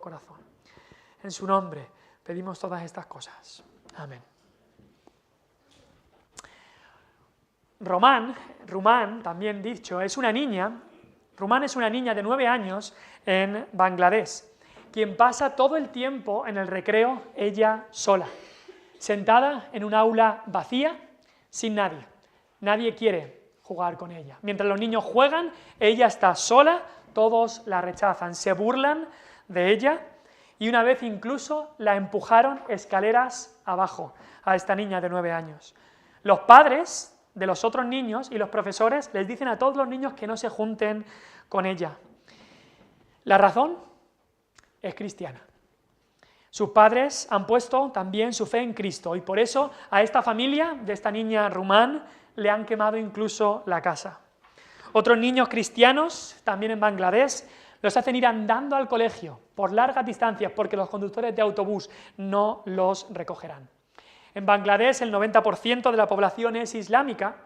corazón. En su nombre pedimos todas estas cosas. Amén. Rumán, también dicho, es una niña. Rumán es una niña de 9 años en Bangladesh, quien pasa todo el tiempo en el recreo ella sola, sentada en un aula vacía, sin nadie. Nadie quiere jugar con ella. Mientras los niños juegan, ella está sola, todos la rechazan, se burlan de ella y una vez incluso la empujaron escaleras abajo a esta niña de 9 años. Los padres de los otros niños y los profesores les dicen a todos los niños que no se junten con ella. La razón es cristiana. Sus padres han puesto también su fe en Cristo y por eso a esta familia de esta niña Rumán le han quemado incluso la casa. Otros niños cristianos, también en Bangladesh, los hacen ir andando al colegio por largas distancias porque los conductores de autobús no los recogerán. En Bangladesh el 90% de la población es islámica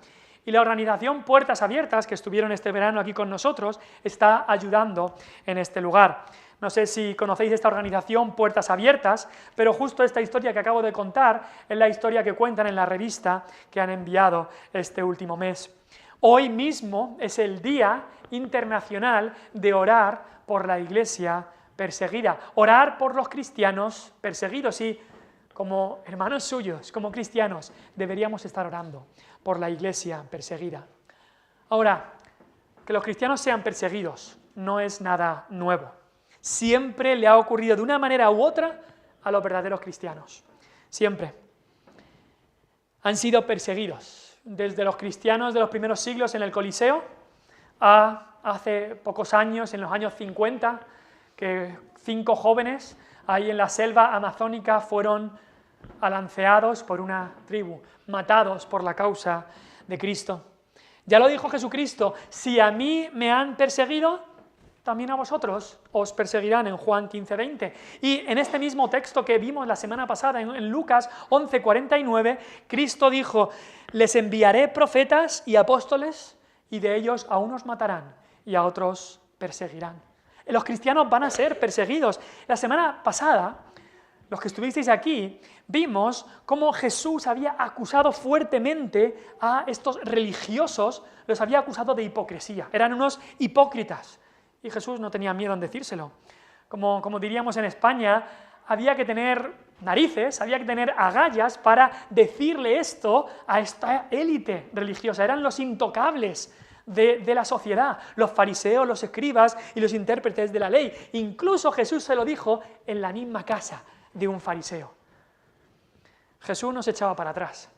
y la organización Puertas Abiertas, que estuvieron este verano aquí con nosotros, está ayudando en este lugar. No sé si conocéis esta organización Puertas Abiertas, pero justo esta historia que acabo de contar es la historia que cuentan en la revista que han enviado este último mes. Hoy mismo es el Día Internacional de Orar por la Iglesia perseguida, orar por los cristianos perseguidos y como hermanos suyos, como cristianos, deberíamos estar orando por la Iglesia perseguida. Ahora, que los cristianos sean perseguidos no es nada nuevo. Siempre le ha ocurrido de una manera u otra a los verdaderos cristianos. Siempre. Han sido perseguidos. Desde los cristianos de los primeros siglos en el Coliseo, a hace pocos años, en los años 50, que 5 jóvenes ahí en la selva amazónica fueron alanceados por una tribu, matados por la causa de Cristo. Ya lo dijo Jesucristo, si a mí me han perseguido, también a vosotros os perseguirán, en Juan 15:20. Y en este mismo texto que vimos la semana pasada, en Lucas 11:49, Cristo dijo, les enviaré profetas y apóstoles, y de ellos a unos matarán y a otros perseguirán. Los cristianos van a ser perseguidos. La semana pasada, los que estuvisteis aquí, vimos cómo Jesús había acusado fuertemente a estos religiosos, los había acusado de hipocresía, eran unos hipócritas. Y Jesús no tenía miedo en decírselo. Como diríamos en España, había que tener narices, había que tener agallas para decirle esto a esta élite religiosa. Eran los intocables de la sociedad, los fariseos, los escribas y los intérpretes de la ley. Incluso Jesús se lo dijo en la misma casa de un fariseo. Jesús no se echaba para atrás.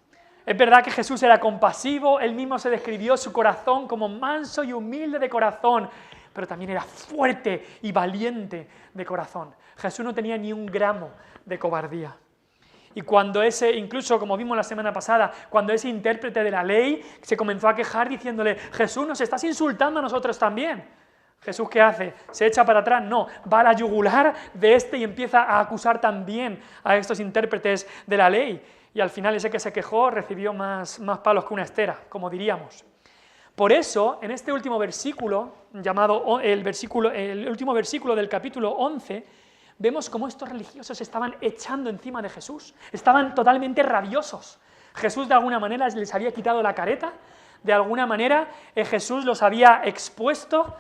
Es verdad que Jesús era compasivo, él mismo se describió su corazón como manso y humilde de corazón, pero también era fuerte y valiente de corazón. Jesús no tenía ni un gramo de cobardía. Y cuando incluso como vimos la semana pasada, cuando ese intérprete de la ley se comenzó a quejar diciéndole, Jesús, nos estás insultando a nosotros también. Jesús, ¿qué hace? ¿Se echa para atrás? No, va a la yugular de este y empieza a acusar también a estos intérpretes de la ley. Y al final ese que se quejó recibió más palos que una estera, como diríamos. Por eso, en este último versículo, llamado el último versículo del capítulo 11, vemos cómo estos religiosos estaban echando encima de Jesús, estaban totalmente rabiosos. Jesús de alguna manera les había quitado la careta, de alguna manera Jesús los había expuesto,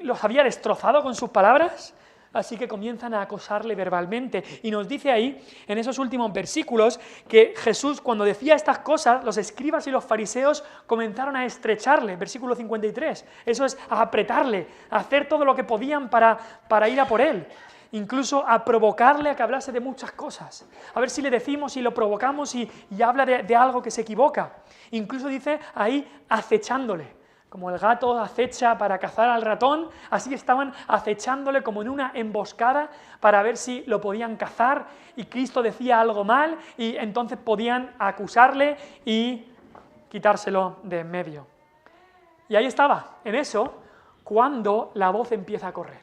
los había destrozado con sus palabras, así que comienzan a acosarle verbalmente. Y nos dice ahí, en esos últimos versículos, que Jesús, cuando decía estas cosas, los escribas y los fariseos comenzaron a estrecharle, versículo 53, eso es, a apretarle, a hacer todo lo que podían para ir a por él, incluso a provocarle a que hablase de muchas cosas, a ver si le decimos y lo provocamos y habla de algo que se equivoca. Incluso dice ahí, acechándole. Como el gato acecha para cazar al ratón, así estaban acechándole como en una emboscada para ver si lo podían cazar y Cristo decía algo mal y entonces podían acusarle y quitárselo de en medio. Y ahí estaba, en eso, cuando la voz empieza a correr.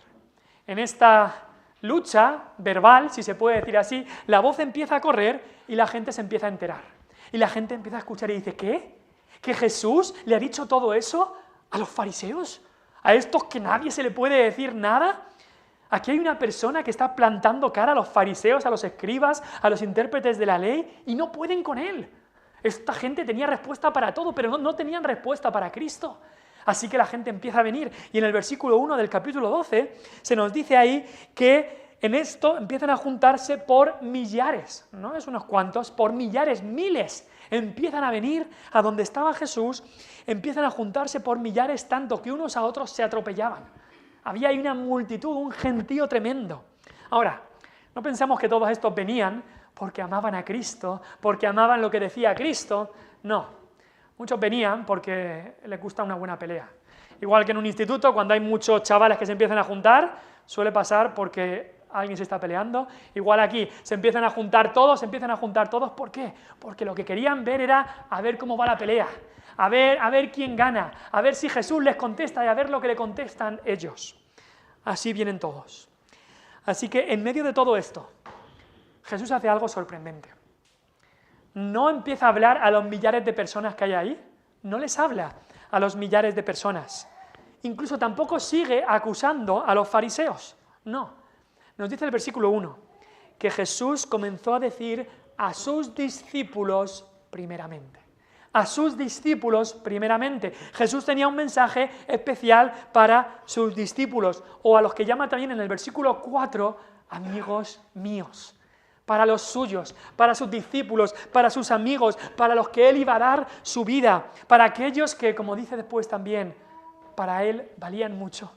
En esta lucha verbal, si se puede decir así, la voz empieza a correr y la gente se empieza a enterar. Y la gente empieza a escuchar y dice, ¿qué? ¿Que Jesús le ha dicho todo eso a los fariseos? ¿A estos que nadie se le puede decir nada? Aquí hay una persona que está plantando cara a los fariseos, a los escribas, a los intérpretes de la ley, y no pueden con él. Esta gente tenía respuesta para todo, pero no tenían respuesta para Cristo. Así que la gente empieza a venir. Y en el versículo 1 del capítulo 12 se nos dice ahí que en esto empiezan a juntarse por millares, no es unos cuantos, por millares, miles. Empiezan a venir a donde estaba Jesús, empiezan a juntarse por millares tanto que unos a otros se atropellaban. Había ahí una multitud, un gentío tremendo. Ahora, no pensamos que todos estos venían porque amaban a Cristo, porque amaban lo que decía Cristo. No, muchos venían porque les gusta una buena pelea. Igual que en un instituto, cuando hay muchos chavales que se empiezan a juntar, suele pasar porque alguien se está peleando. Igual aquí, se empiezan a juntar todos, ¿por qué? Porque lo que querían ver era a ver cómo va la pelea, a ver quién gana, a ver si Jesús les contesta y a ver lo que le contestan ellos. Así vienen todos. Así que en medio de todo esto, Jesús hace algo sorprendente. No empieza a hablar a los millares de personas que hay ahí, no les habla a los millares de personas. Incluso tampoco sigue acusando a los fariseos, no. Nos dice el versículo 1, que Jesús comenzó a decir a sus discípulos primeramente. A sus discípulos primeramente. Jesús tenía un mensaje especial para sus discípulos, o a los que llama también en el versículo 4, amigos míos. Para los suyos, para sus discípulos, para sus amigos, para los que Él iba a dar su vida, para aquellos que, como dice después también, para Él valían mucho.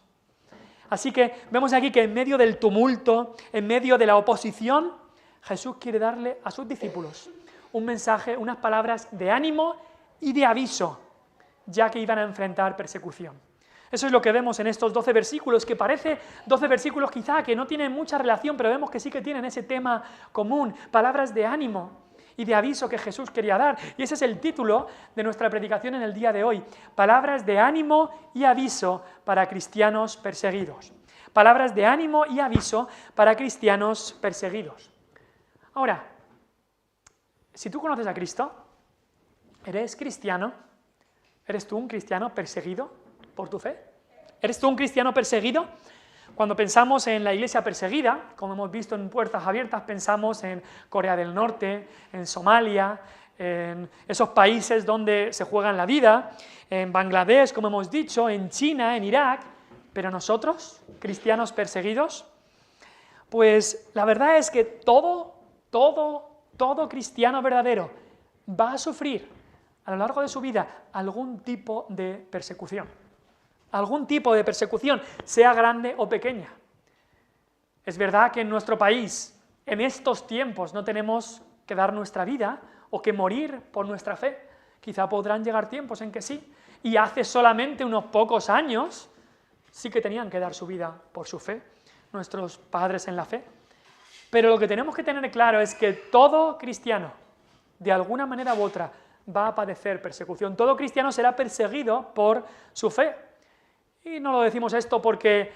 Así que vemos aquí que en medio del tumulto, en medio de la oposición, Jesús quiere darle a sus discípulos un mensaje, unas palabras de ánimo y de aviso, ya que iban a enfrentar persecución. Eso es lo que vemos en estos 12 versículos, que parece 12 versículos quizá que no tienen mucha relación, pero vemos que sí que tienen ese tema común, palabras de ánimo y de aviso que Jesús quería dar. Y ese es el título de nuestra predicación en el día de hoy, palabras de ánimo y aviso para cristianos perseguidos. Palabras de ánimo y aviso para cristianos perseguidos. Ahora, si tú conoces a Cristo, ¿eres cristiano? ¿Eres tú un cristiano perseguido por tu fe? ¿Eres tú un cristiano perseguido? Cuando pensamos en la iglesia perseguida, como hemos visto en Puertas Abiertas, pensamos en Corea del Norte, en Somalia, en esos países donde se juegan la vida, en Bangladesh, como hemos dicho, en China, en Irak. Pero nosotros, cristianos perseguidos, pues la verdad es que todo cristiano verdadero va a sufrir a lo largo de su vida algún tipo de persecución. Algún tipo de persecución, sea grande o pequeña. Es verdad que en nuestro país, en estos tiempos, no tenemos que dar nuestra vida o que morir por nuestra fe. Quizá podrán llegar tiempos en que sí. Y hace solamente unos pocos años sí que tenían que dar su vida por su fe, nuestros padres en la fe. Pero lo que tenemos que tener claro es que todo cristiano, de alguna manera u otra, va a padecer persecución. Todo cristiano será perseguido por su fe. Y no lo decimos esto porque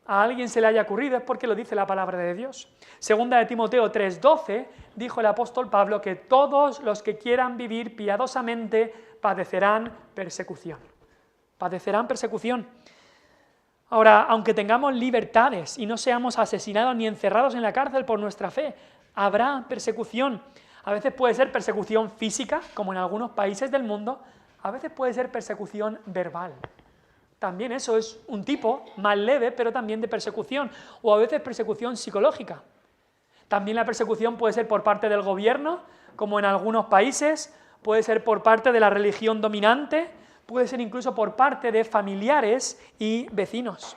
a alguien se le haya ocurrido, es porque lo dice la palabra de Dios. Segunda de Timoteo 3:12, dijo el apóstol Pablo que todos los que quieran vivir piadosamente padecerán persecución. Padecerán persecución. Ahora, aunque tengamos libertades y no seamos asesinados ni encerrados en la cárcel por nuestra fe, habrá persecución. A veces puede ser persecución física, como en algunos países del mundo, a veces puede ser persecución verbal. También eso es un tipo más leve, pero también de persecución, o a veces persecución psicológica. También la persecución puede ser por parte del gobierno, como en algunos países, puede ser por parte de la religión dominante, puede ser incluso por parte de familiares y vecinos.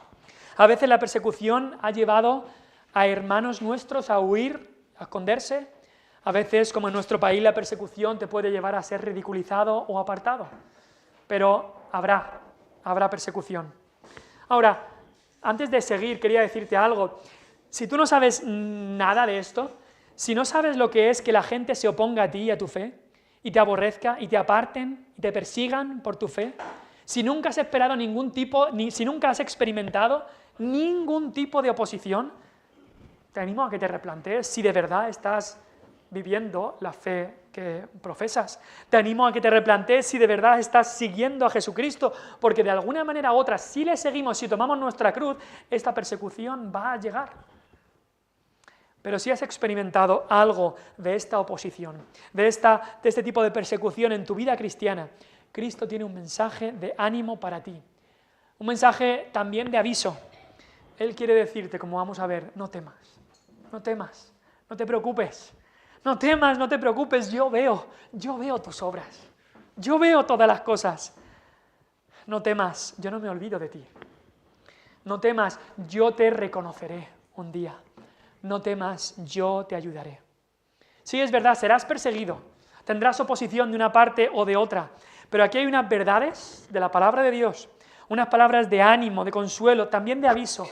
A veces la persecución ha llevado a hermanos nuestros a huir, a esconderse. A veces, como en nuestro país, la persecución te puede llevar a ser ridiculizado o apartado. Pero habrá persecución. Ahora, antes de seguir, quería decirte algo. Si tú no sabes nada de esto, si no sabes lo que es que la gente se oponga a ti y a tu fe, y te aborrezca, y te aparten, y te persigan por tu fe, si nunca has esperado si nunca has experimentado ningún tipo de oposición, te animo a que te replantees si de verdad estás viviendo la fe que profesas. Te animo a que te replantees si de verdad estás siguiendo a Jesucristo, porque de alguna manera u otra, si le seguimos, si tomamos nuestra cruz, esta persecución va a llegar. Pero si has experimentado algo de esta oposición, de este tipo de persecución en tu vida cristiana, Cristo tiene un mensaje de ánimo para ti, un mensaje también de aviso. Él quiere decirte, como vamos a ver, no temas, no temas, no te preocupes, no temas, no te preocupes, yo veo tus obras, yo veo todas las cosas. No temas, yo no me olvido de ti. No temas, yo te reconoceré un día. No temas, yo te ayudaré. Sí, es verdad, serás perseguido, tendrás oposición de una parte o de otra, pero aquí hay unas verdades de la palabra de Dios, unas palabras de ánimo, de consuelo, también de aviso,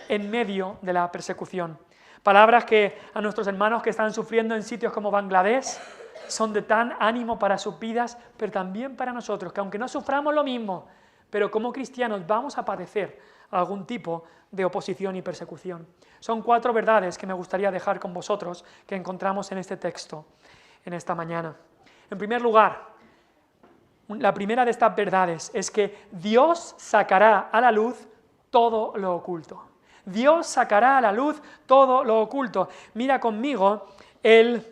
en medio de la persecución. Palabras que a nuestros hermanos que están sufriendo en sitios como Bangladesh son de tan ánimo para sus vidas, pero también para nosotros, que aunque no suframos lo mismo, pero como cristianos vamos a padecer algún tipo de oposición y persecución. Son 4 verdades que me gustaría dejar con vosotros, que encontramos en este texto, en esta mañana. En primer lugar, la primera de estas verdades es que Dios sacará a la luz todo lo oculto. Dios sacará a la luz todo lo oculto. Mira conmigo el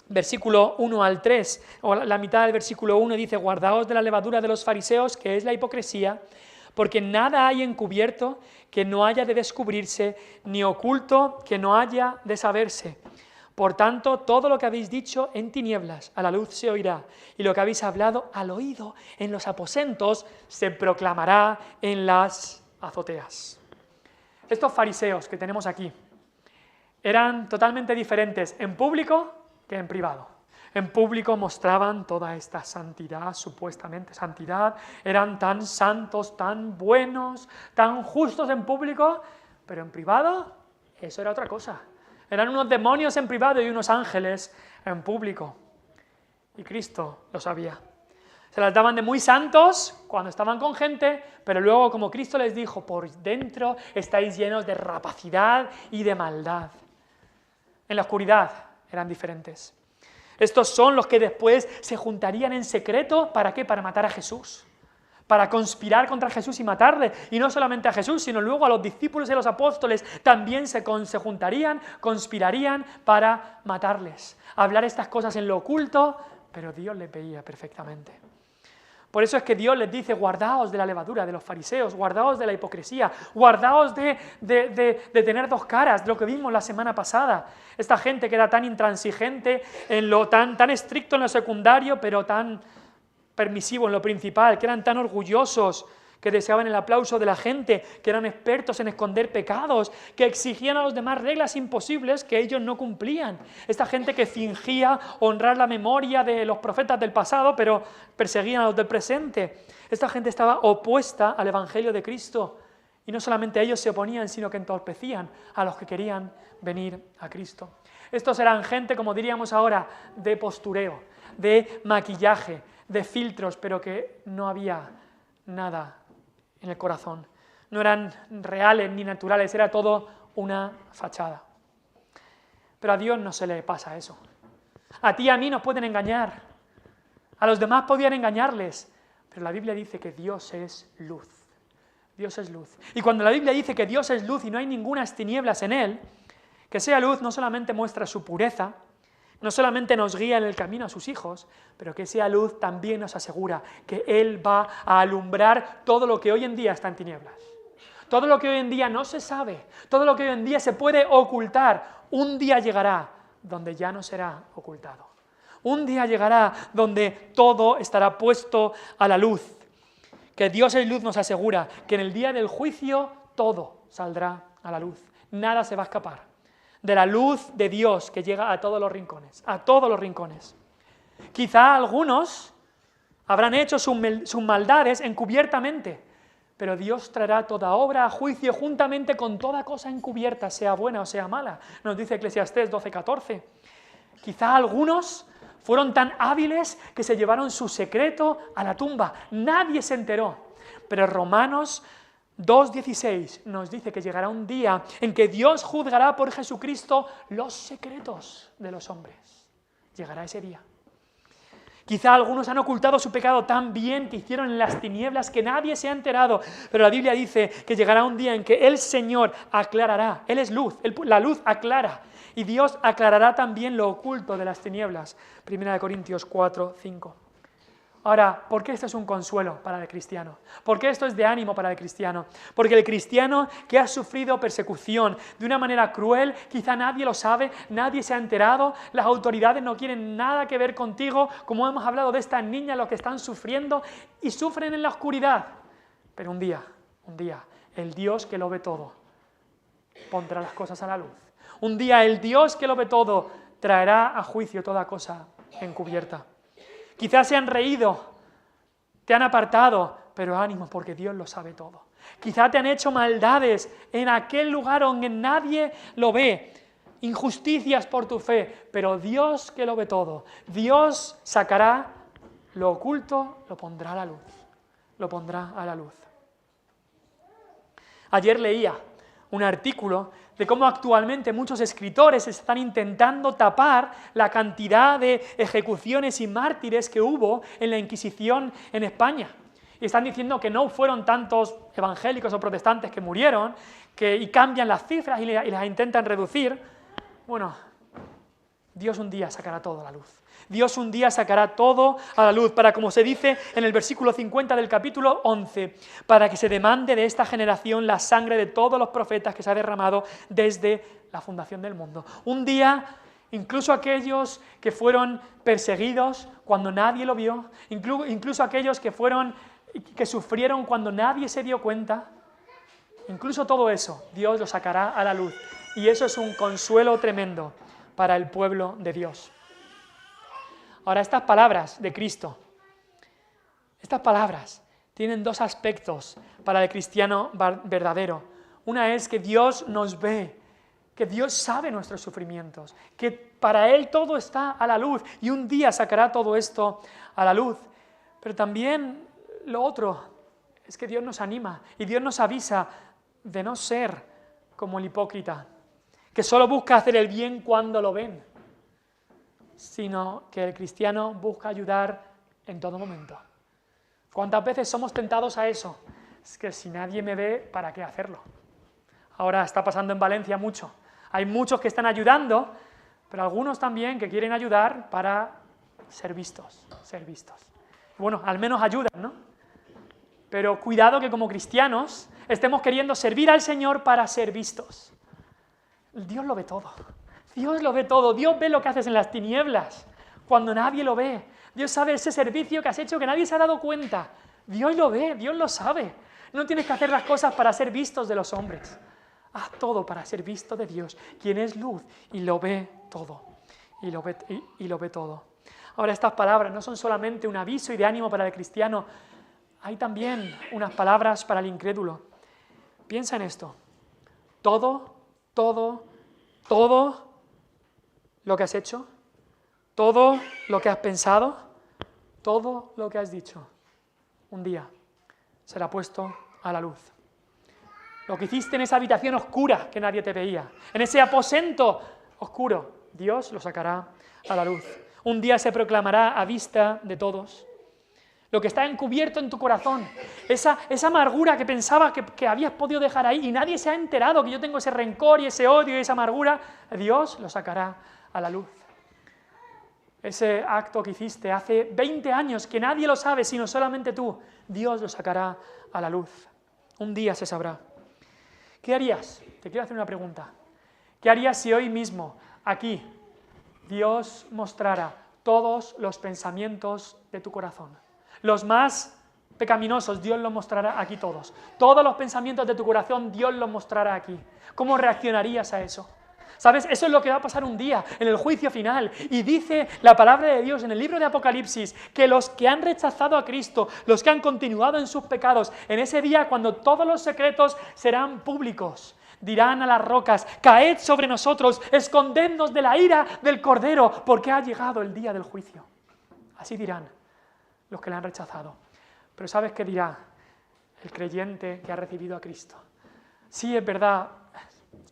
versículo 1 al 3, o la mitad del versículo 1 dice: guardaos de la levadura de los fariseos, que es la hipocresía, porque nada hay encubierto que no haya de descubrirse, ni oculto que no haya de saberse. Por tanto, todo lo que habéis dicho en tinieblas, a la luz se oirá, y lo que habéis hablado al oído en los aposentos, se proclamará en las azoteas. Estos fariseos que tenemos aquí eran totalmente diferentes en público que en privado. En público mostraban toda esta santidad, supuestamente santidad, eran tan santos, tan buenos, tan justos en público, pero en privado eso era otra cosa. Eran unos demonios en privado y unos ángeles en público. Y Cristo lo sabía. Se las daban de muy santos cuando estaban con gente, pero luego, como Cristo les dijo, por dentro estáis llenos de rapacidad y de maldad. En la oscuridad eran diferentes. Estos son los que después se juntarían en secreto, ¿para qué? Para matar a Jesús. Para conspirar contra Jesús y matarle, y no solamente a Jesús, sino luego a los discípulos y a los apóstoles también se juntarían, conspirarían para matarles. Hablar estas cosas en lo oculto, pero Dios les veía perfectamente. Por eso es que Dios les dice: guardaos de la levadura de los fariseos, guardaos de la hipocresía, guardaos de tener 2 caras, de lo que vimos la semana pasada. Esta gente que era tan intransigente, tan estricto en lo secundario, pero tan permisivo en lo principal, que eran tan orgullosos, que deseaban el aplauso de la gente, que eran expertos en esconder pecados, que exigían a los demás reglas imposibles que ellos no cumplían. Esta gente que fingía honrar la memoria de los profetas del pasado, pero perseguían a los del presente. Esta gente estaba opuesta al Evangelio de Cristo, y no solamente ellos se oponían, sino que entorpecían a los que querían venir a Cristo. Estos eran gente, como diríamos ahora, de postureo, de maquillaje, de filtros, pero que no había nada en el corazón. No eran reales ni naturales, era todo una fachada. Pero a Dios no se le pasa eso. A ti y a mí nos pueden engañar. A los demás podían engañarles. Pero la Biblia dice que Dios es luz. Dios es luz. Y cuando la Biblia dice que Dios es luz y no hay ningunas tinieblas en Él, que sea luz no solamente muestra su pureza, no solamente nos guía en el camino a sus hijos, pero que sea luz también nos asegura que Él va a alumbrar todo lo que hoy en día está en tinieblas. Todo lo que hoy en día no se sabe, todo lo que hoy en día se puede ocultar, un día llegará donde ya no será ocultado. Un día llegará donde todo estará puesto a la luz. Que Dios es luz nos asegura que en el día del juicio todo saldrá a la luz. Nada se va a escapar de la luz de Dios que llega a todos los rincones, a todos los rincones. Quizá algunos habrán hecho sus maldades encubiertamente, pero Dios traerá toda obra a juicio juntamente con toda cosa encubierta, sea buena o sea mala, nos dice Eclesiastés 12:14. Quizá algunos fueron tan hábiles que se llevaron su secreto a la tumba, nadie se enteró, pero Romanos 2:16 nos dice que llegará un día en que Dios juzgará por Jesucristo los secretos de los hombres. Llegará ese día. Quizá algunos han ocultado su pecado tan bien que hicieron en las tinieblas que nadie se ha enterado, pero la Biblia dice que llegará un día en que el Señor aclarará. Él es luz, la luz aclara, y Dios aclarará también lo oculto de las tinieblas. 1 Corintios 4, 5. Ahora, ¿por qué esto es un consuelo para el cristiano? ¿Por qué esto es de ánimo para el cristiano? Porque el cristiano que ha sufrido persecución de una manera cruel, quizá nadie lo sabe, nadie se ha enterado, las autoridades no quieren nada que ver contigo, como hemos hablado de estas niñas, los que están sufriendo y sufren en la oscuridad. Pero un día, el Dios que lo ve todo pondrá las cosas a la luz. Un día el Dios que lo ve todo traerá a juicio toda cosa encubierta. Quizás se han reído, te han apartado, pero ánimo porque Dios lo sabe todo. Quizás te han hecho maldades en aquel lugar donde nadie lo ve, injusticias por tu fe, pero Dios que lo ve todo, Dios sacará lo oculto, lo pondrá a la luz, lo pondrá a la luz. Ayer leía un artículo de cómo actualmente muchos escritores están intentando tapar la cantidad de ejecuciones y mártires que hubo en la Inquisición en España. Y están diciendo que no fueron tantos evangélicos o protestantes que murieron, y cambian las cifras y las intentan reducir. Bueno, Dios un día sacará todo a la luz. Dios un día sacará todo a la luz, para, como se dice en el versículo 50 del capítulo 11, para que se demande de esta generación la sangre de todos los profetas que se ha derramado desde la fundación del mundo. Un día, incluso aquellos que fueron perseguidos cuando nadie lo vio, incluso aquellos que sufrieron cuando nadie se dio cuenta, incluso todo eso, Dios lo sacará a la luz. Y eso es un consuelo tremendo para el pueblo de Dios. Ahora, estas palabras de Cristo, estas palabras tienen dos aspectos para el cristiano verdadero. Una es que Dios nos ve, que Dios sabe nuestros sufrimientos, que para Él todo está a la luz y un día sacará todo esto a la luz. Pero también lo otro es que Dios nos anima y Dios nos avisa de no ser como el hipócrita, que solo busca hacer el bien cuando lo ven, sino que el cristiano busca ayudar en todo momento. ¿Cuántas veces somos tentados a eso? Es que si nadie me ve, ¿para qué hacerlo? Ahora está pasando en Valencia mucho. Hay muchos que están ayudando, pero algunos también que quieren ayudar para ser vistos. Bueno, al menos ayudan, ¿no? Pero cuidado que como cristianos estemos queriendo servir al Señor para ser vistos. Dios lo ve todo. Dios lo ve todo, Dios ve lo que haces en las tinieblas, cuando nadie lo ve. Dios sabe ese servicio que has hecho que nadie se ha dado cuenta. Dios lo ve, Dios lo sabe. No tienes que hacer las cosas para ser vistos de los hombres. Haz todo para ser visto de Dios, quien es luz y lo ve todo. Y lo ve todo. Ahora, estas palabras no son solamente un aviso y de ánimo para el cristiano, hay también unas palabras para el incrédulo. Piensa en esto. Todo lo que has hecho, todo lo que has pensado, todo lo que has dicho, un día será puesto a la luz. Lo que hiciste en esa habitación oscura que nadie te veía, en ese aposento oscuro, Dios lo sacará a la luz. Un día se proclamará a vista de todos. Lo que está encubierto en tu corazón, esa amargura que pensabas que habías podido dejar ahí y nadie se ha enterado que yo tengo ese rencor y ese odio y esa amargura, Dios lo sacará a la luz. Ese acto que hiciste hace 20 años, que nadie lo sabe sino solamente tú, Dios lo sacará a la luz. Un día se sabrá. ¿Qué harías? Te quiero hacer una pregunta. ¿Qué harías si hoy mismo, aquí, Dios mostrara todos los pensamientos de tu corazón? Los más pecaminosos, Dios los mostrará aquí todos. Todos los pensamientos de tu corazón, Dios los mostrará aquí. ¿Cómo reaccionarías a eso? ¿Sabes? Eso es lo que va a pasar un día, en el juicio final. Y dice la palabra de Dios en el libro de Apocalipsis, que los que han rechazado a Cristo, los que han continuado en sus pecados, en ese día cuando todos los secretos serán públicos, dirán a las rocas, caed sobre nosotros, escondednos de la ira del Cordero, porque ha llegado el día del juicio. Así dirán los que le han rechazado. Pero ¿sabes qué dirá el creyente que ha recibido a Cristo? Sí, es verdad,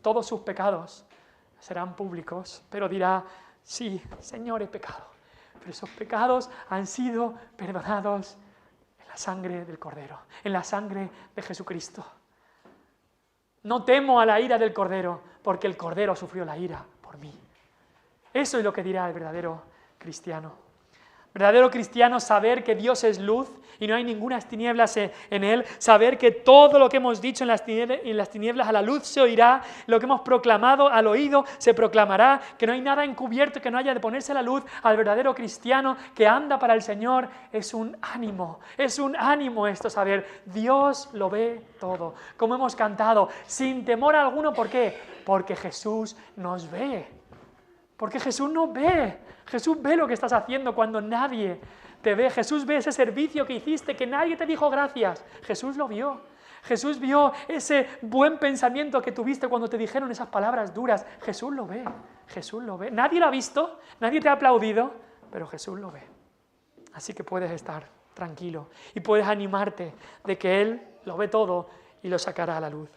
todos sus pecados serán públicos, pero dirá, sí, Señor, he pecado, pero esos pecados han sido perdonados en la sangre del Cordero, en la sangre de Jesucristo. No temo a la ira del Cordero, porque el Cordero sufrió la ira por mí. Eso es lo que dirá el verdadero cristiano. Verdadero cristiano, saber que Dios es luz y no hay ninguna tinieblas en Él, saber que todo lo que hemos dicho en las tinieblas a la luz se oirá, lo que hemos proclamado al oído se proclamará, que no hay nada encubierto que no haya de ponerse a la luz. Al verdadero cristiano que anda para el Señor es un ánimo esto, saber, Dios lo ve todo, como hemos cantado, sin temor alguno. ¿Por qué? Porque Jesús nos ve. Porque Jesús nos ve. Jesús ve lo que estás haciendo cuando nadie te ve. Jesús ve ese servicio que hiciste, que nadie te dijo gracias. Jesús lo vio. Jesús vio ese buen pensamiento que tuviste cuando te dijeron esas palabras duras. Jesús lo ve. Jesús lo ve. Nadie lo ha visto, nadie te ha aplaudido, pero Jesús lo ve. Así que puedes estar tranquilo y puedes animarte de que Él lo ve todo y lo sacará a la luz.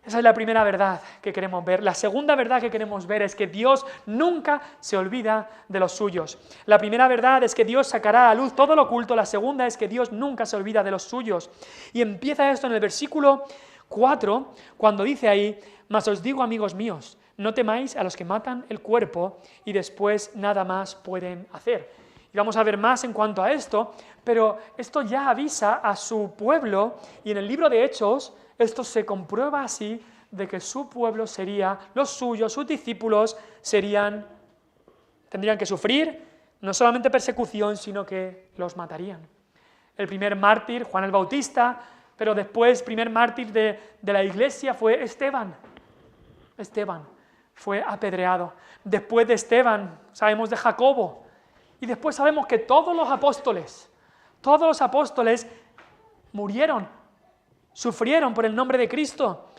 Esa es la primera verdad que queremos ver. La segunda verdad que queremos ver es que Dios nunca se olvida de los suyos. La primera verdad es que Dios sacará a la luz todo lo oculto. La segunda es que Dios nunca se olvida de los suyos. Y empieza esto en el versículo 4, cuando dice ahí, mas os digo, amigos míos, no temáis a los que matan el cuerpo y después nada más pueden hacer. Y vamos a ver más en cuanto a esto, pero esto ya avisa a su pueblo, y en el libro de Hechos esto se comprueba así, de que su pueblo sería, los suyos, sus discípulos tendrían que sufrir no solamente persecución, sino que los matarían. El primer mártir, Juan el Bautista, pero después primer mártir de la iglesia fue Esteban. Esteban fue apedreado. Después de Esteban sabemos de Jacobo. Y después sabemos que todos los apóstoles murieron, sufrieron por el nombre de Cristo.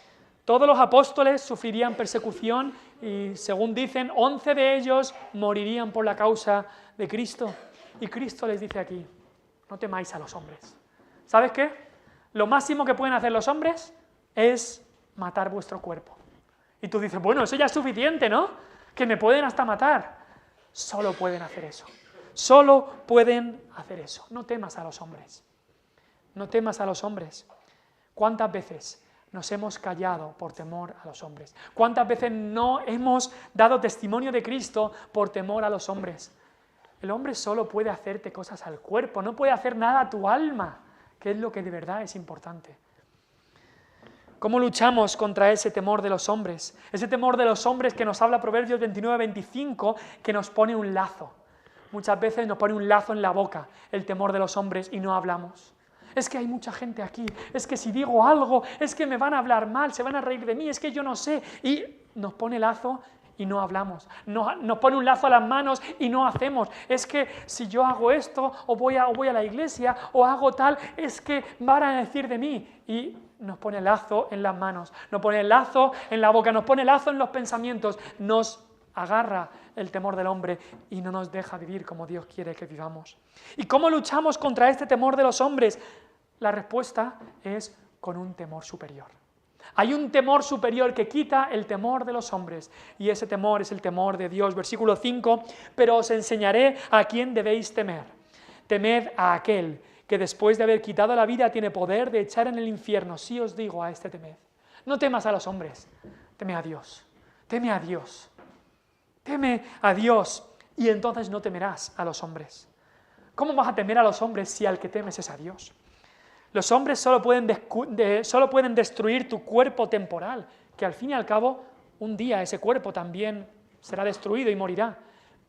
Todos los apóstoles sufrirían persecución y, según dicen, 11 de ellos morirían por la causa de Cristo. Y Cristo les dice aquí, no temáis a los hombres. ¿Sabes qué? Lo máximo que pueden hacer los hombres es matar vuestro cuerpo. Y tú dices, bueno, eso ya es suficiente, ¿no? Que me pueden hasta matar. Solo pueden hacer eso. Solo pueden hacer eso. No temas a los hombres. No temas a los hombres. ¿Cuántas veces nos hemos callado por temor a los hombres? ¿Cuántas veces no hemos dado testimonio de Cristo por temor a los hombres? El hombre solo puede hacerte cosas al cuerpo, no puede hacer nada a tu alma, que es lo que de verdad es importante. ¿Cómo luchamos contra ese temor de los hombres? Ese temor de los hombres que nos habla Proverbios 29-25, que nos pone un lazo. Muchas veces nos pone un lazo en la boca el temor de los hombres y no hablamos. Es que hay mucha gente aquí, es que si digo algo, es que me van a hablar mal, se van a reír de mí, es que yo no sé. Y nos pone lazo y no hablamos. Nos pone un lazo a las manos y no hacemos. Es que si yo hago esto, o voy a la iglesia, o hago tal, es que van a decir de mí. Y nos pone lazo en las manos, nos pone lazo en la boca, nos pone lazo en los pensamientos, nos agarra el temor del hombre y no nos deja vivir como Dios quiere que vivamos. ¿Y cómo luchamos contra este temor de los hombres? La respuesta es con un temor superior. Hay un temor superior que quita el temor de los hombres, y ese temor es el temor de Dios. Versículo 5, pero os enseñaré a quién debéis temer. Temed a aquel que después de haber quitado la vida tiene poder de echar en el infierno. Sí os digo, a este temed. No temas a los hombres, teme a Dios. Teme a Dios. Teme a Dios y entonces no temerás a los hombres. ¿Cómo vas a temer a los hombres si al que temes es a Dios? Los hombres solo pueden destruir tu cuerpo temporal, que al fin y al cabo un día ese cuerpo también será destruido y morirá.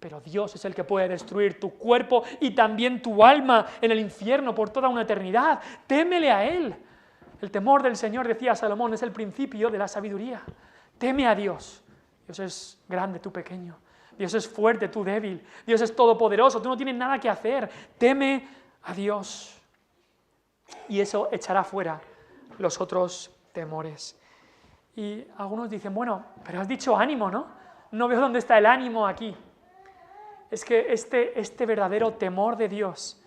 Pero Dios es el que puede destruir tu cuerpo y también tu alma en el infierno por toda una eternidad. Témele a Él. El temor del Señor, decía Salomón, es el principio de la sabiduría. Teme a Dios. Dios es grande, tú pequeño. Dios es fuerte, tú débil. Dios es todopoderoso, tú no tienes nada que hacer. Teme a Dios. Y eso echará fuera los otros temores. Y algunos dicen, bueno, pero has dicho ánimo, ¿no? No veo dónde está el ánimo aquí. Es que este verdadero temor de Dios,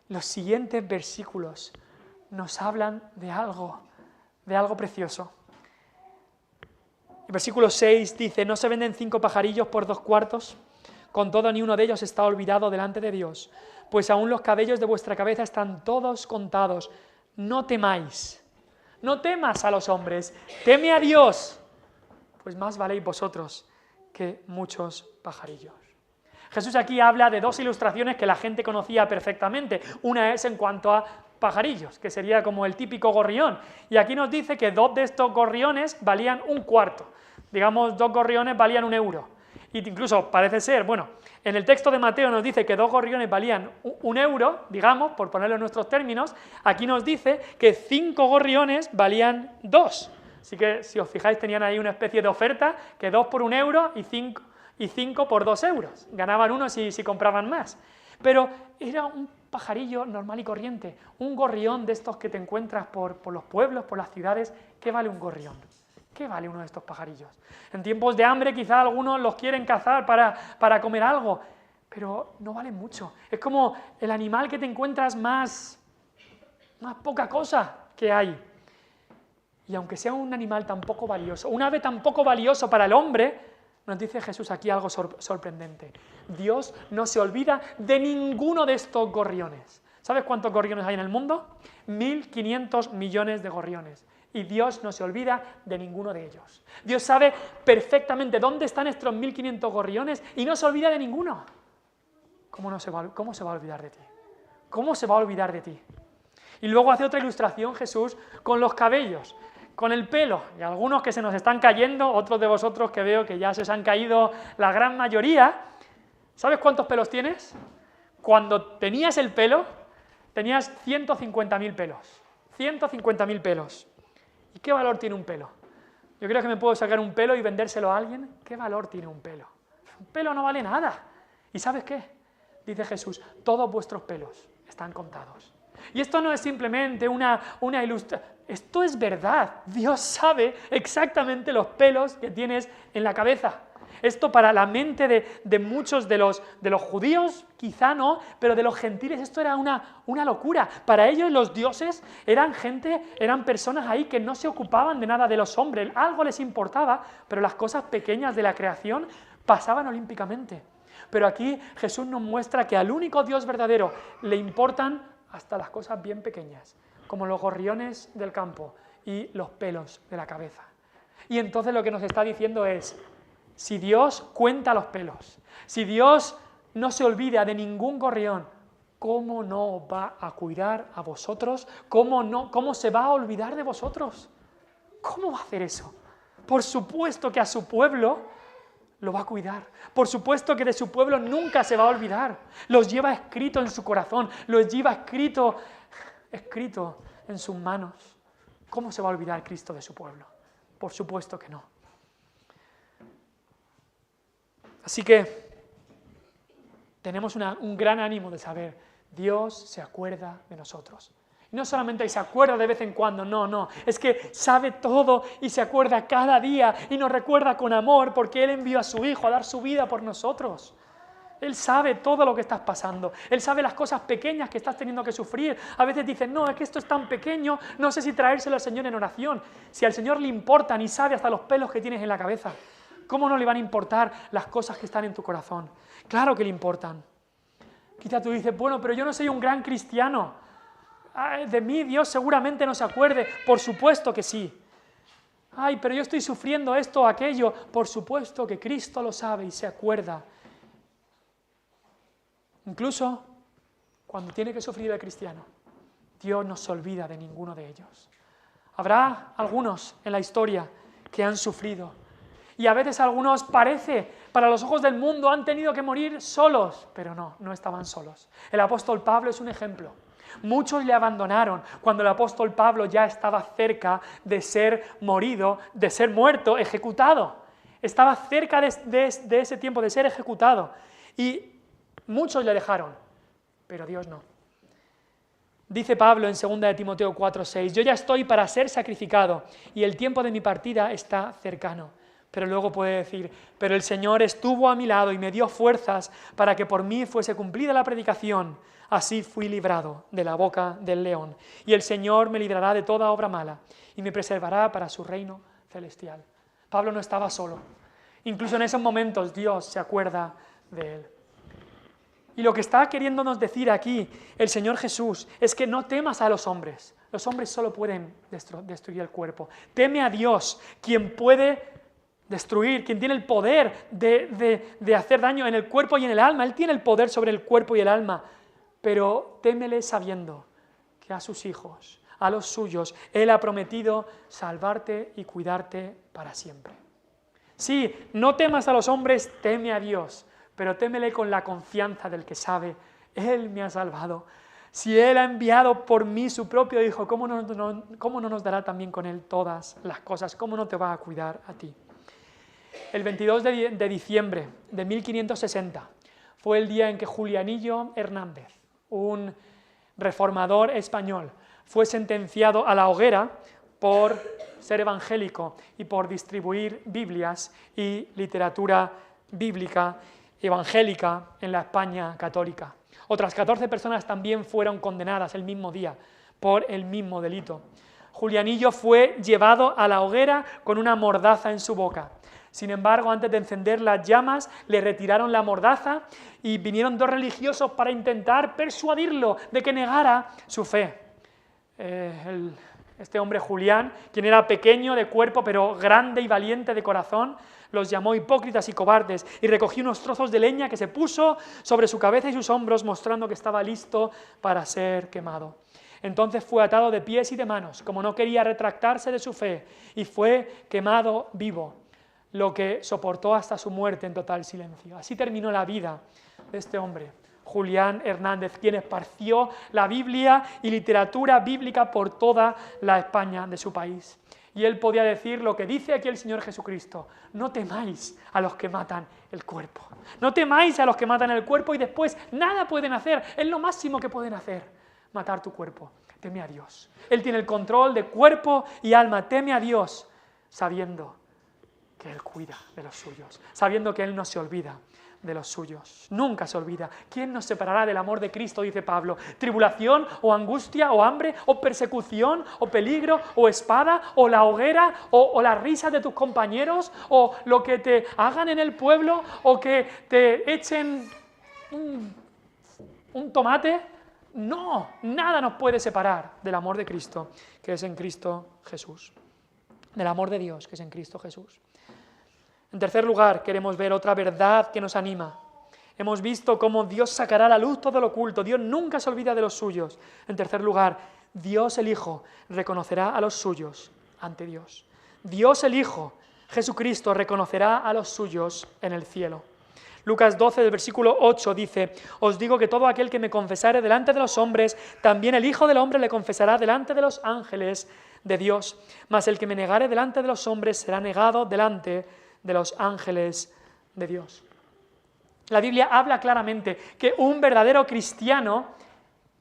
los siguientes versículos nos hablan de algo precioso. El versículo 6 dice, ¿no se venden 5 pajarillos por 2 cuartos? Con todo, ni uno de ellos está olvidado delante de Dios, pues aún los cabellos de vuestra cabeza están todos contados. No temáis, no temas a los hombres, teme a Dios, pues más valéis vosotros que muchos pajarillos. Jesús aquí habla de dos ilustraciones que la gente conocía perfectamente. Una es en cuanto a pajarillos, que sería como el típico gorrión. Y aquí nos dice que 2 de estos gorriones valían un cuarto. Digamos, 2 gorriones valían 1 euro. Y incluso parece ser, bueno, en el texto de Mateo nos dice que 2 gorriones valían 1 euro, digamos, por ponerlo en nuestros términos. Aquí nos dice que 5 gorriones valían 2. Así que, si os fijáis, tenían ahí una especie de oferta, que 2 por 1 euro y 5 por 2 euros. Ganaban uno si compraban más. Pero era un pajarillo normal y corriente, un gorrión de estos que te encuentras por los pueblos, por las ciudades. ¿Qué vale un gorrión? ¿Qué vale uno de estos pajarillos? En tiempos de hambre quizá algunos los quieren cazar para comer algo, pero no valen mucho. Es como el animal que te encuentras más poca cosa que hay. Y aunque sea un animal tan poco valioso, un ave tan poco valioso para el hombre, nos dice Jesús aquí algo sorprendente. Dios no se olvida de ninguno de estos gorriones. ¿Sabes cuántos gorriones hay en el mundo? 1.500 millones de gorriones. Y Dios no se olvida de ninguno de ellos. Dios sabe perfectamente dónde están estos 1.500 gorriones y no se olvida de ninguno. ¿Cómo se va a olvidar de ti? ¿Cómo se va a olvidar de ti? Y luego hace otra ilustración Jesús con los cabellos, con el pelo, y algunos que se nos están cayendo, otros de vosotros que veo que ya se os han caído la gran mayoría. ¿Sabes cuántos pelos tienes? Cuando tenías el pelo, tenías 150.000 pelos. 150.000 pelos. ¿Y qué valor tiene un pelo? Yo creo que me puedo sacar un pelo y vendérselo a alguien. ¿Qué valor tiene un pelo? Un pelo no vale nada. ¿Y sabes qué? Dice Jesús, todos vuestros pelos están contados. Y esto no es simplemente una ilustración, esto es verdad. Dios sabe exactamente los pelos que tienes en la cabeza. Esto para la mente de muchos de los judíos, quizá no, pero de los gentiles esto era una locura. Para ellos los dioses eran personas ahí que no se ocupaban de nada de los hombres, algo les importaba, pero las cosas pequeñas de la creación pasaban olímpicamente. Pero aquí Jesús nos muestra que al único Dios verdadero le importan hasta las cosas bien pequeñas, como los gorriones del campo y los pelos de la cabeza. Y entonces lo que nos está diciendo es, si Dios cuenta los pelos, si Dios no se olvida de ningún gorrión, ¿cómo no va a cuidar a vosotros? ¿Cómo se va a olvidar de vosotros? ¿Cómo va a hacer eso? Por supuesto que a su pueblo lo va a cuidar. Por supuesto que de su pueblo nunca se va a olvidar. Los lleva escrito en su corazón, los lleva escrito en sus manos. ¿Cómo se va a olvidar Cristo de su pueblo? Por supuesto que no. Así que tenemos un gran ánimo de saber, Dios se acuerda de nosotros. Y no solamente se acuerda de vez en cuando, no, es que sabe todo y se acuerda cada día y nos recuerda con amor porque Él envió a su Hijo a dar su vida por nosotros. Él sabe todo lo que estás pasando, Él sabe las cosas pequeñas que estás teniendo que sufrir. A veces dices, no, es que esto es tan pequeño, no sé si traérselo al Señor en oración. Si al Señor le importan y sabe hasta los pelos que tienes en la cabeza, ¿cómo no le van a importar las cosas que están en tu corazón? Claro que le importan. Quizá tú dices, bueno, pero yo no soy un gran cristiano. De mí Dios seguramente no se acuerde. Por supuesto que sí. Ay, pero yo estoy sufriendo esto o aquello. Por supuesto que Cristo lo sabe y se acuerda. Incluso cuando tiene que sufrir el cristiano, Dios no se olvida de ninguno de ellos. Habrá algunos en la historia que han sufrido. Y a veces algunos parece, para los ojos del mundo, han tenido que morir solos. Pero no estaban solos. El apóstol Pablo es un ejemplo. Muchos le abandonaron cuando el apóstol Pablo ya estaba cerca de ser morido, de ser muerto, ejecutado. Estaba cerca de ese tiempo de ser ejecutado. Y muchos le dejaron, pero Dios no. Dice Pablo en 2 de Timoteo 4:6, yo ya estoy para ser sacrificado y el tiempo de mi partida está cercano. Pero luego puede decir, pero el Señor estuvo a mi lado y me dio fuerzas para que por mí fuese cumplida la predicación. Así fui librado de la boca del león. Y el Señor me librará de toda obra mala y me preservará para su reino celestial. Pablo no estaba solo. Incluso en esos momentos Dios se acuerda de Él. Y lo que está queriéndonos decir aquí el Señor Jesús es que no temas a los hombres. Los hombres solo pueden destruir el cuerpo. Teme a Dios, quien puede destruir, quien tiene el poder de hacer daño en el cuerpo y en el alma. Él tiene el poder sobre el cuerpo y el alma. Pero témele sabiendo que a sus hijos, a los suyos, Él ha prometido salvarte y cuidarte para siempre. Sí, no temas a los hombres, teme a Dios, pero témele con la confianza del que sabe, Él me ha salvado. Si Él ha enviado por mí su propio Hijo, ¿cómo no nos dará también con Él todas las cosas? ¿Cómo no te va a cuidar a ti? El 22 de diciembre de 1560 fue el día en que Julianillo Hernández, un reformador español, fue sentenciado a la hoguera por ser evangélico y por distribuir Biblias y literatura bíblica evangélica en la España católica. Otras 14 personas también fueron condenadas el mismo día por el mismo delito. Julianillo fue llevado a la hoguera con una mordaza en su boca. Sin embargo, antes de encender las llamas, le retiraron la mordaza y vinieron dos religiosos para intentar persuadirlo de que negara su fe. Este hombre Julián, quien era pequeño de cuerpo pero grande y valiente de corazón, los llamó hipócritas y cobardes y recogió unos trozos de leña que se puso sobre su cabeza y sus hombros, mostrando que estaba listo para ser quemado. Entonces fue atado de pies y de manos, como no quería retractarse de su fe, y fue quemado vivo, lo que soportó hasta su muerte en total silencio. Así terminó la vida de este hombre, Julián Hernández, quien esparció la Biblia y literatura bíblica por toda la España de su país. Y él podía decir lo que dice aquí el Señor Jesucristo: no temáis a los que matan el cuerpo. No temáis a los que matan el cuerpo y después nada pueden hacer. Es lo máximo que pueden hacer, matar tu cuerpo. Teme a Dios. Él tiene el control de cuerpo y alma. Teme a Dios, sabiendo que Él cuida de los suyos, sabiendo que Él no se olvida de los suyos. Nunca se olvida. ¿Quién nos separará del amor de Cristo?, dice Pablo. ¿Tribulación, o angustia, o hambre, o persecución, o peligro, o espada, o la hoguera, o la risa de tus compañeros, o lo que te hagan en el pueblo, o que te echen un tomate? No, nada nos puede separar del amor de Cristo, que es en Cristo Jesús. Del amor de Dios, que es en Cristo Jesús. En tercer lugar, queremos ver otra verdad que nos anima. Hemos visto cómo Dios sacará a la luz todo lo oculto. Dios nunca se olvida de los suyos. En tercer lugar, Dios el Hijo reconocerá a los suyos ante Dios. Dios el Hijo, Jesucristo, reconocerá a los suyos en el cielo. Lucas 12, del versículo 8 dice: os digo que todo aquel que me confesare delante de los hombres, también el Hijo del Hombre le confesará delante de los ángeles de Dios. Mas el que me negare delante de los hombres será negado delante de los ángeles de Dios. La Biblia habla claramente que un verdadero cristiano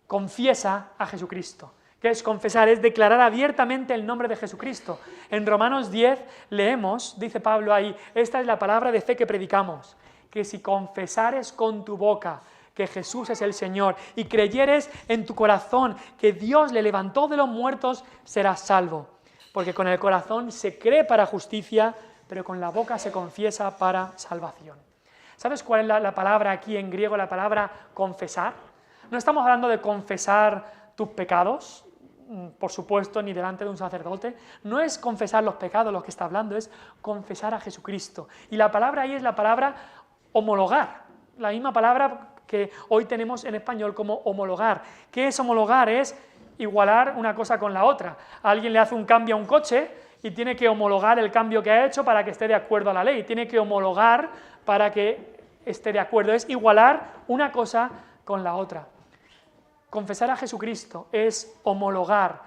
confiesa a Jesucristo. ¿Qué es confesar? Es declarar abiertamente el nombre de Jesucristo. En Romanos 10 leemos, dice Pablo ahí: esta es la palabra de fe que predicamos, que si confesares con tu boca que Jesús es el Señor y creyeres en tu corazón que Dios le levantó de los muertos, serás salvo. Porque con el corazón se cree para justicia, pero con la boca se confiesa para salvación. ¿Sabes cuál es la palabra aquí en griego, la palabra confesar? No estamos hablando de confesar tus pecados, por supuesto, ni delante de un sacerdote. No es confesar los pecados lo que está hablando, es confesar a Jesucristo. Y la palabra ahí es la palabra homologar, la misma palabra que hoy tenemos en español como homologar. ¿Qué es homologar? Es igualar una cosa con la otra. Alguien le hace un cambio a un coche y tiene que homologar el cambio que ha hecho para que esté de acuerdo a la ley. Tiene que homologar para que esté de acuerdo. Es igualar una cosa con la otra. Confesar a Jesucristo es homologar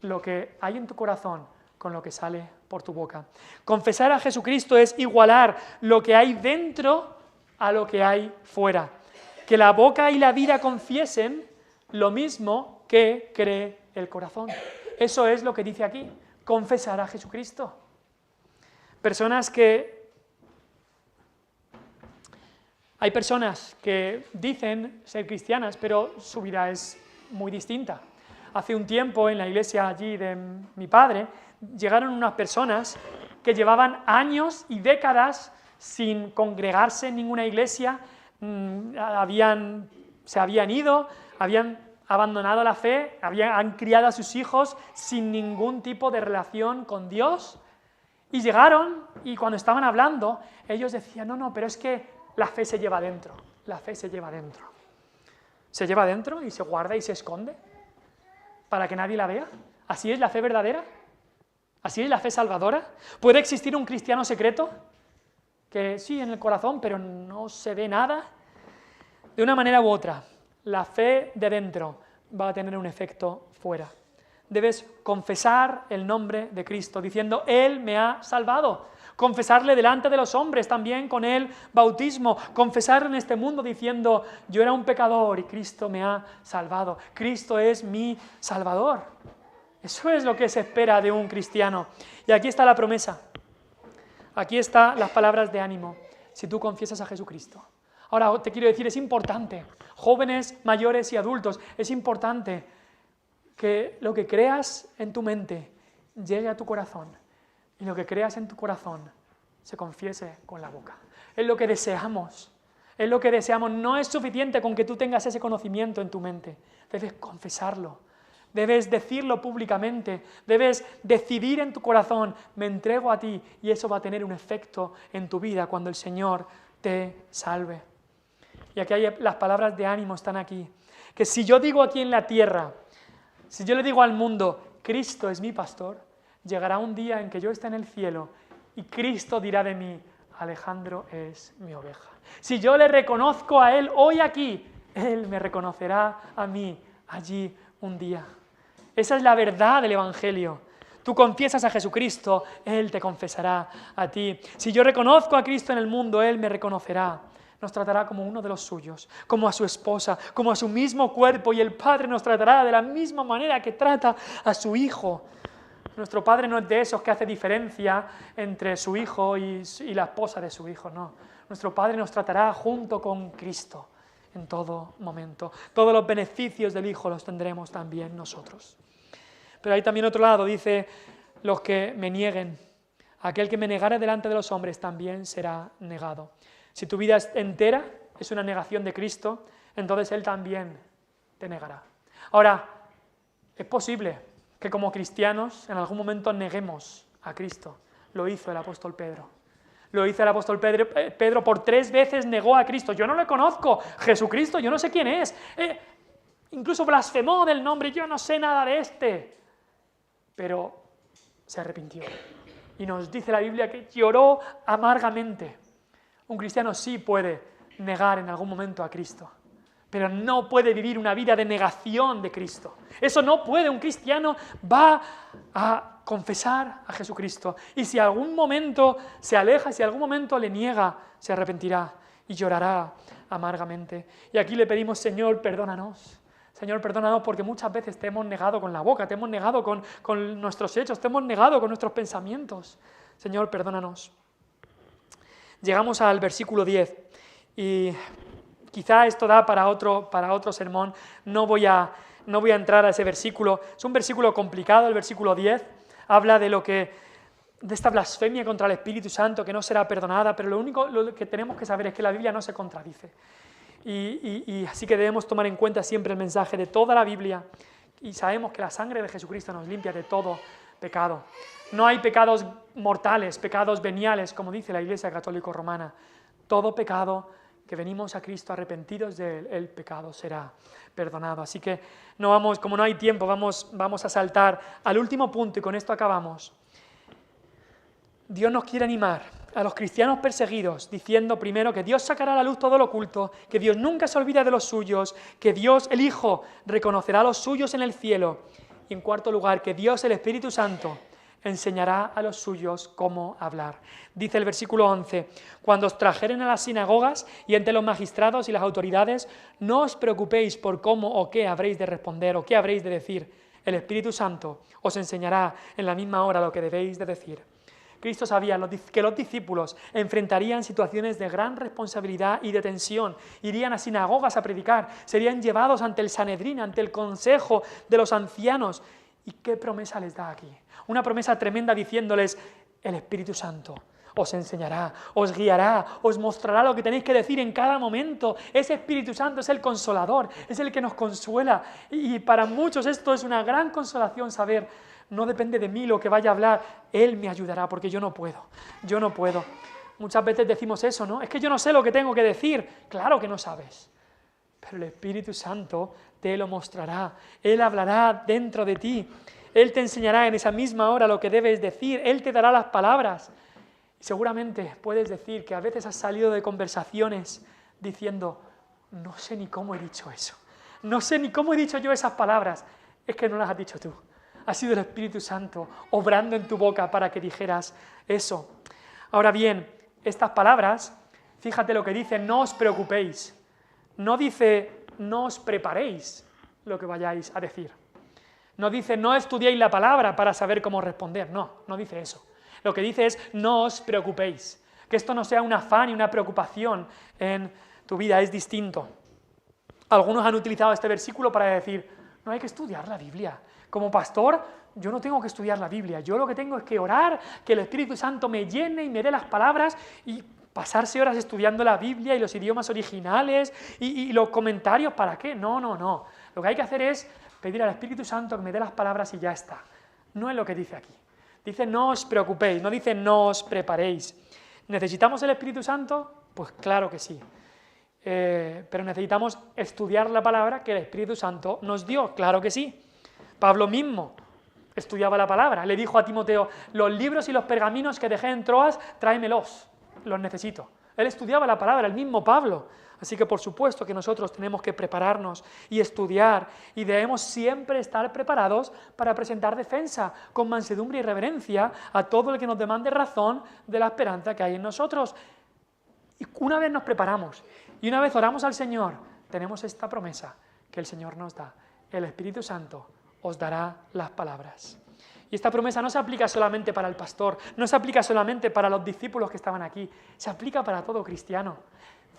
lo que hay en tu corazón con lo que sale por tu boca. Confesar a Jesucristo es igualar lo que hay dentro a lo que hay fuera. Que la boca y la vida confiesen lo mismo que cree el corazón. Eso es lo que dice aquí. Confesar a Jesucristo. Hay personas que dicen ser cristianas, pero su vida es muy distinta. Hace un tiempo, en la iglesia allí de mi padre, llegaron unas personas que llevaban años y décadas sin congregarse en ninguna iglesia, se habían ido, habían abandonado la fe, han criado a sus hijos sin ningún tipo de relación con Dios, y llegaron, y cuando estaban hablando, ellos decían, no, pero es que la fe se lleva dentro, la fe se lleva dentro. ¿Se lleva dentro y se guarda y se esconde para que nadie la vea? ¿Así es la fe verdadera? ¿Así es la fe salvadora? ¿Puede existir un cristiano secreto? Que sí, en el corazón, pero no se ve nada. De una manera u otra, la fe de dentro va a tener un efecto fuera. Debes confesar el nombre de Cristo, diciendo, Él me ha salvado. Confesarle delante de los hombres también con el bautismo. Confesar en este mundo diciendo, yo era un pecador y Cristo me ha salvado. Cristo es mi Salvador. Eso es lo que se espera de un cristiano. Y aquí está la promesa. Aquí están las palabras de ánimo. Si tú confiesas a Jesucristo. Ahora te quiero decir, es importante, jóvenes, mayores y adultos, es importante que lo que creas en tu mente llegue a tu corazón y lo que creas en tu corazón se confiese con la boca. Es lo que deseamos, es lo que deseamos. No es suficiente con que tú tengas ese conocimiento en tu mente, debes confesarlo, debes decirlo públicamente, debes decidir en tu corazón, me entrego a ti, y eso va a tener un efecto en tu vida cuando el Señor te salve. Y aquí las palabras de ánimo están aquí, que si yo digo aquí en la tierra, si yo le digo al mundo, Cristo es mi pastor, llegará un día en que yo esté en el cielo y Cristo dirá de mí, Alejandro es mi oveja. Si yo le reconozco a Él hoy aquí, Él me reconocerá a mí allí un día. Esa es la verdad del Evangelio. Tú confiesas a Jesucristo, Él te confesará a ti. Si yo reconozco a Cristo en el mundo, Él me reconocerá. Nos tratará como uno de los suyos, como a su esposa, como a su mismo cuerpo, y el Padre nos tratará de la misma manera que trata a su Hijo. Nuestro Padre no es de esos que hace diferencia entre su Hijo y la esposa de su Hijo, no. Nuestro Padre nos tratará junto con Cristo en todo momento. Todos los beneficios del Hijo los tendremos también nosotros. Pero hay también otro lado, dice, los que me nieguen, aquel que me negare delante de los hombres también será negado. Si tu vida entera es una negación de Cristo, entonces Él también te negará. Ahora, es posible que como cristianos en algún momento neguemos a Cristo. Lo hizo el apóstol Pedro. Lo hizo el apóstol Pedro. Pedro por 3 veces negó a Cristo. Yo no le conozco. Jesucristo, yo no sé quién es. Incluso blasfemó del nombre. Yo no sé nada de este. Pero se arrepintió. Y nos dice la Biblia que lloró amargamente. Un cristiano sí puede negar en algún momento a Cristo, pero no puede vivir una vida de negación de Cristo. Eso no puede. Un cristiano va a confesar a Jesucristo, y si algún momento se aleja, si algún momento le niega, se arrepentirá y llorará amargamente. Y aquí le pedimos, Señor, perdónanos. Señor, perdónanos porque muchas veces te hemos negado con la boca, te hemos negado con nuestros hechos, te hemos negado con nuestros pensamientos. Señor, perdónanos. Llegamos al versículo 10 y quizá esto da para otro sermón. No voy a entrar a ese versículo. Es un versículo complicado, el versículo 10. Habla de esta blasfemia contra el Espíritu Santo que no será perdonada, pero lo que tenemos que saber es que la Biblia no se contradice. Y así que debemos tomar en cuenta siempre el mensaje de toda la Biblia, y sabemos que la sangre de Jesucristo nos limpia de todo pecado. No hay pecados mortales, pecados veniales, como dice la Iglesia Católica Romana. Todo pecado que venimos a Cristo arrepentidos de él, el pecado será perdonado. Así que como no hay tiempo, vamos a saltar al último punto y con esto acabamos. Dios nos quiere animar a los cristianos perseguidos, diciendo primero que Dios sacará a la luz todo lo oculto, que Dios nunca se olvida de los suyos, que Dios, el Hijo, reconocerá a los suyos en el cielo, y en cuarto lugar, que Dios, el Espíritu Santo, enseñará a los suyos cómo hablar. Dice el versículo 11, cuando os trajeren a las sinagogas y entre los magistrados y las autoridades, no os preocupéis por cómo o qué habréis de responder o qué habréis de decir. El Espíritu Santo os enseñará en la misma hora lo que debéis de decir. Cristo sabía que los discípulos enfrentarían situaciones de gran responsabilidad y de tensión. Irían a sinagogas a predicar, serían llevados ante el Sanedrín, ante el consejo de los ancianos. ¿Y qué promesa les da aquí? Una promesa tremenda diciéndoles, el Espíritu Santo os enseñará, os guiará, os mostrará lo que tenéis que decir en cada momento. Ese Espíritu Santo es el consolador, es el que nos consuela. Y para muchos esto es una gran consolación saber, no depende de mí lo que vaya a hablar, Él me ayudará porque yo no puedo. Muchas veces decimos eso, ¿no? Es que yo no sé lo que tengo que decir. Claro que no sabes. Pero el Espíritu Santo te lo mostrará. Él hablará dentro de ti. Él te enseñará en esa misma hora lo que debes decir. Él te dará las palabras. Y seguramente puedes decir que a veces has salido de conversaciones diciendo, no sé ni cómo he dicho eso. No sé ni cómo he dicho yo esas palabras. Es que no las has dicho tú. Ha sido el Espíritu Santo obrando en tu boca para que dijeras eso. Ahora bien, estas palabras, fíjate lo que dice, no os preocupéis. No dice, no os preparéis lo que vayáis a decir. No dice, no estudiéis la palabra para saber cómo responder. No dice eso. Lo que dice es, no os preocupéis. Que esto no sea un afán y una preocupación en tu vida, es distinto. Algunos han utilizado este versículo para decir, no hay que estudiar la Biblia. Como pastor, yo no tengo que estudiar la Biblia. Yo lo que tengo es que orar, que el Espíritu Santo me llene y me dé las palabras y pasarse horas estudiando la Biblia y los idiomas originales y los comentarios, ¿para qué? No. Lo que hay que hacer es pedir al Espíritu Santo que me dé las palabras y ya está. No es lo que dice aquí. Dice no os preocupéis, no dice no os preparéis. ¿Necesitamos el Espíritu Santo? Pues claro que sí. Pero necesitamos estudiar la palabra que el Espíritu Santo nos dio, claro que sí. Pablo mismo estudiaba la palabra, le dijo a Timoteo, los libros y los pergaminos que dejé en Troas, tráemelos, los necesito. Él estudiaba la palabra, el mismo Pablo. Así que por supuesto que nosotros tenemos que prepararnos y estudiar y debemos siempre estar preparados para presentar defensa con mansedumbre y reverencia a todo el que nos demande razón de la esperanza que hay en nosotros. Y una vez nos preparamos y una vez oramos al Señor, tenemos esta promesa que el Señor nos da. El Espíritu Santo os dará las palabras. Y esta promesa no se aplica solamente para el pastor, no se aplica solamente para los discípulos que estaban aquí, se aplica para todo cristiano.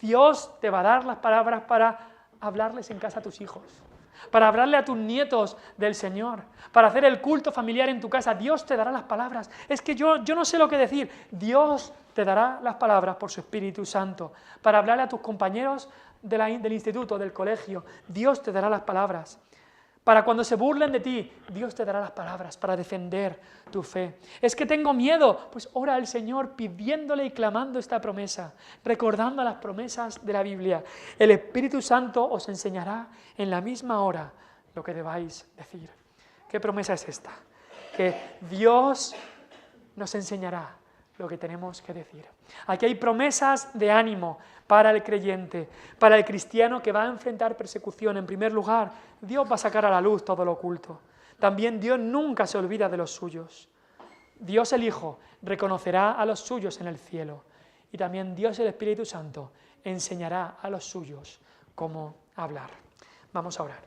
Dios te va a dar las palabras para hablarles en casa a tus hijos, para hablarle a tus nietos del Señor, para hacer el culto familiar en tu casa. Dios te dará las palabras. Es que yo no sé lo que decir. Dios te dará las palabras por su Espíritu Santo, para hablarle a tus compañeros del instituto, del colegio. Dios te dará las palabras. Para cuando se burlen de ti, Dios te dará las palabras para defender tu fe. Es que tengo miedo, pues ora al Señor pidiéndole y clamando esta promesa, recordando las promesas de la Biblia. El Espíritu Santo os enseñará en la misma hora lo que debáis decir. ¿Qué promesa es esta? Que Dios nos enseñará lo que tenemos que decir. Aquí hay promesas de ánimo para el creyente, para el cristiano que va a enfrentar persecución. En primer lugar, Dios va a sacar a la luz todo lo oculto. También Dios nunca se olvida de los suyos. Dios el Hijo reconocerá a los suyos en el cielo. Y también Dios el Espíritu Santo enseñará a los suyos cómo hablar. Vamos a orar.